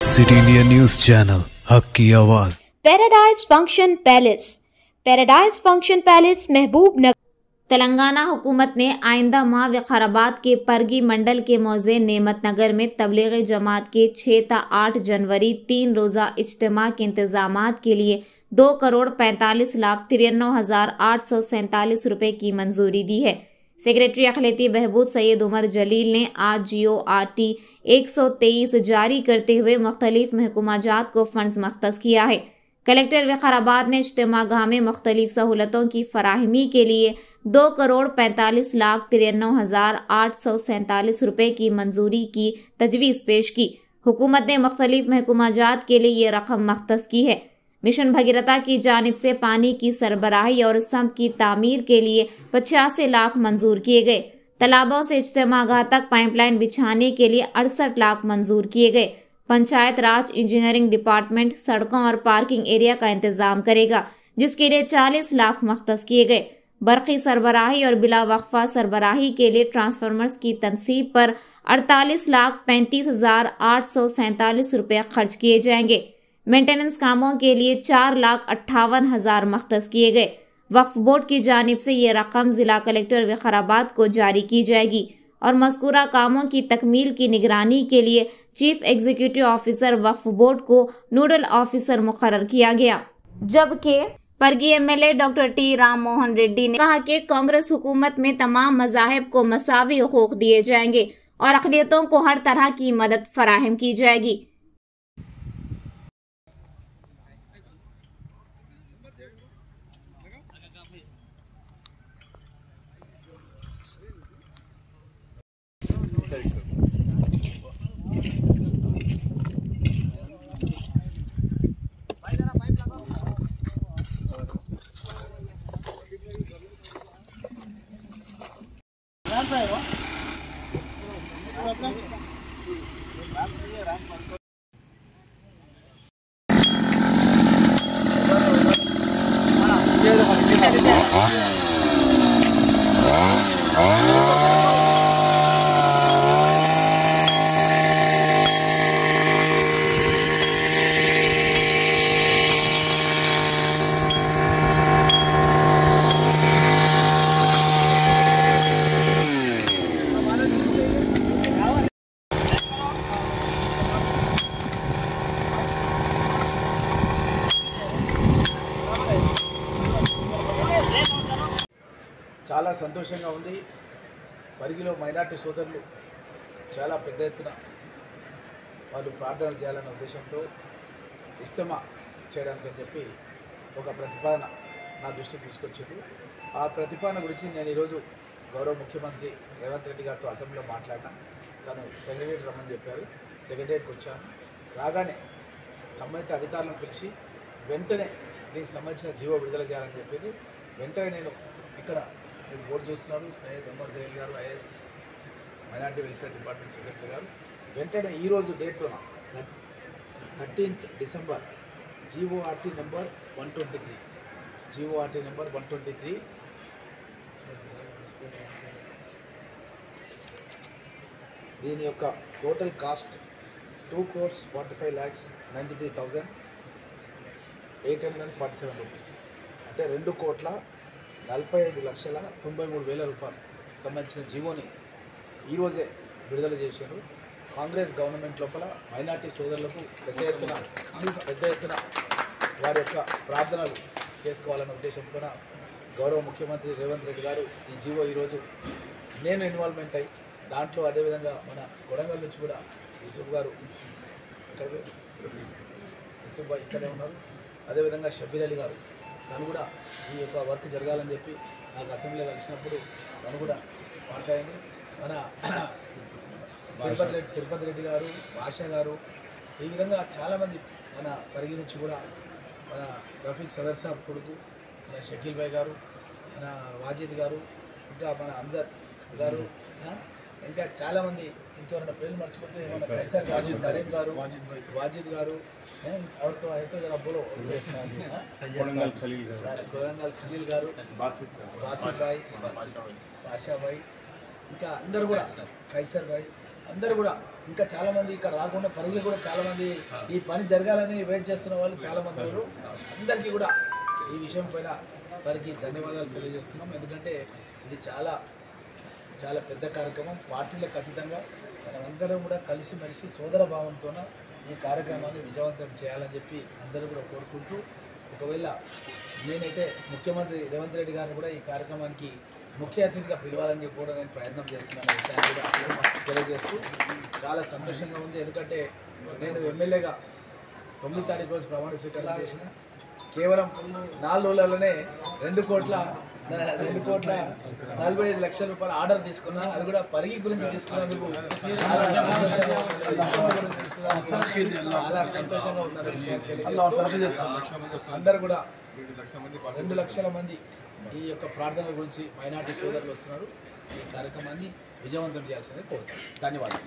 City India news channel हक की आवाज़। पैराडाइज फंक्शन पैलेस महबूब नगर। तेलंगाना हुकूमत ने आइंदा माह विकाराबाद के परगी मंडल के मौजे नेमत नगर में तबलीगी जमात के 6 ता 8 जनवरी 3 रोज़ा इज्तिमा के इंतजामात के लिए 2,45,93,847 रुपए की मंजूरी दी है। सेक्रेटरी अखिलती बहबूद सैयद उमर जलील ने आज GORT 123 जारी करते हुए मुख्तलिफ महकुमाजात को फंड्स मख्तस किया है। कलेक्टर विकाराबाद ने इज्तिमागाह में मुख्तलिफ सहूलतों की फराहमी के लिए 2,45,93,847 रुपए की मंजूरी की तजवीज़ पेश की। हुकूमत ने मुख्तलिफ महकुमाजात के लिए ये रकम मख्तस की है। मिशन भगीरथा की जानिब से पानी की सरबराही और सम्प की तामीर के लिए 85 लाख मंजूर किए गए। तालाबों से इज्तिमागाह तक पाइपलाइन बिछाने के लिए 68 लाख मंजूर किए गए। पंचायत राज इंजीनियरिंग डिपार्टमेंट सड़कों और पार्किंग एरिया का इंतजाम करेगा, जिसके लिए 40 लाख मख्तस किए गए। बरक़ी सरबराही और बिला वक्फा सरबराही के लिए ट्रांसफार्मर्स की तनसीब पर 48,35,847 रुपये खर्च किए जाएंगे। मेंटेनेंस कामों के लिए 4,58,000 मख्तस किए गए। वक्फ बोर्ड की जानिब से ये रकम जिला कलेक्टर विकाराबाद को जारी की जाएगी और मज़कूरा कामों की तकमील की निगरानी के लिए चीफ एग्जीक्यूटिव ऑफिसर वक्फ बोर्ड को नोडल ऑफिसर मुकर्रर किया गया। जबकि Pargi MLA doctor T Ram Mohan Reddy ने कहा कि कांग्रेस हुकूमत में तमाम मज़ाहिब को मसावी हुकूक दिए जाएंगे और अक़लियतों को हर तरह की मदद फराहम की जाएगी। చాలా సంతోషంగా ఉంది। పరిగిలో మైనార్టీ సోదరులు చాలా పెద్ద ఎత్తున వాళ్ళు ప్రార్థనలు చేయాలనే ఉద్దేశంతో ఇస్తమా చేయడానికి అని చెప్పి ఒక ప్రతిపాదన నా దృష్టికి తీసుకొచ్చారు। ఆ ప్రతిపాదన గురించి నేను ఈరోజు గౌరవ ముఖ్యమంత్రి రేవంత్ రెడ్డి గారితో అసెంబ్లీలో మాట్లాడినా। తను సెక్రటరీ రమ్మని చెప్పారు, సెక్రటరీకి వచ్చాను। రాగానే సంబంధిత అధికారులను పిలిచి వెంటనే దీనికి సంబంధించిన జీవో విడుదల చేయాలని చెప్పారు। వెంటనే నేను ఇక్కడ మీరు బోర్డు చూస్తున్నారు, సయ్యద్ ఉమర్ జలీల్ గారు IAS minority welfare department secretary గారు వెంటనే ఈరోజు డేట్తో 13th డిసెంబర్ GORT నెంబర్ 123 దీని యొక్క టోటల్ కాస్ట్ 2,45,93,847 రూపీస్, అంటే 2,45,93,000 రూపాయలు సంబంధించిన జీవోని ఈరోజే విడుదల చేశారు। కాంగ్రెస్ గవర్నమెంట్ లోపల మైనార్టీ సోదరులకు పెద్ద ఎత్తున వారి యొక్క ప్రార్థనలు చేసుకోవాలనే ఉద్దేశంతో గౌరవ ముఖ్యమంత్రి రేవంత్ రెడ్డి గారు ఈ జీవో ఈరోజు నేను ఇన్వాల్వ్మెంట్ అయ్యి దాంట్లో అదేవిధంగా మన కొడంగల్ నుంచి కూడా యూసుఫ్ గారు యూసుఫ్ భాయ్ ఇక్కడే ఉన్నారు, అదేవిధంగా షబ్బీర్ అలీ గారు తను కూడా ఈ యొక్క వర్క్ జరగాలని చెప్పి నాకు అసెంబ్లీలో కలిసినప్పుడు తను కూడా మాట్లాడింది। మన తిరుపతి రెడ్డి గారు, భాషా గారు, ఈ విధంగా చాలామంది మన పరిగి నుంచి కూడా మన రఫీక్ సదర్ సాబ్ కొడుకు మన షకీల్ భాయ్ గారు, మన వాజిద్ గారు, ఇంకా మన అంజద్ గారు, ఇంకా చాలామంది ఇంకెవరైనా పేర్లు మర్చిపోతే మన కైసర్ గారు, కరీం గారు, వాజిద్ గారు, ఎవరితో అయితే జర బోలో కొరంగల్ ఖలీల్ గారు, బాసిఫ్ భాయ్, బాషా భాయ్, ఇంకా అందరు కూడా కైసర్ భాయ్ అందరూ కూడా ఇంకా చాలామంది ఇక్కడ రాకుండా పరిగిలో కూడా చాలామంది ఈ పని జరగాలని వెయిట్ చేస్తున్న వాళ్ళు చాలామంది ఉన్నారు. అందరికీ కూడా ఈ విషయం పైన వారికి ధన్యవాదాలు తెలియజేస్తున్నాం. ఎందుకంటే ఇది చాలా చాలా పెద్ద కార్యక్రమం. పార్టీలకు అతీతంగా మనమందరం కూడా కలిసిమెలిసి సోదర భావంతో ఈ కార్యక్రమాన్ని విజయవంతం చేయాలని చెప్పి అందరూ కూడా కోరుకుంటూ, ఒకవేళ నేనైతే ముఖ్యమంత్రి రేవంత్ రెడ్డి గారిని కూడా ఈ కార్యక్రమానికి ముఖ్య అతిథిగా పిలవాలని చెప్పి కూడా నేను ప్రయత్నం చేస్తున్నాను. విషయాన్ని కూడా తెలియజేస్తూ చాలా సంతోషంగా ఉంది. ఎందుకంటే నేను ఎమ్మెల్యేగా 9వ తారీఖు రోజు ప్రమాణ స్వీకారం చేసిన కేవలం 4 రోజులలోనే 2,45,00,000 రూపాయల ఆర్డర్ తీసుకున్నా. అది కూడా పరిగి గురించి తీసుకున్నందుకు చాలా సంతోషంగా ఉందన్న విషయాన్ని తెలియజేస్తూ అందరూ కూడా 2 లక్షల మంది ఈ యొక్క ప్రార్థనల గురించి మైనార్టీ సోదరులు వస్తున్నారు. ఈ కార్యక్రమాన్ని విజయవంతం చేయాల్సిందే కోరుతాను. ధన్యవాదాలు.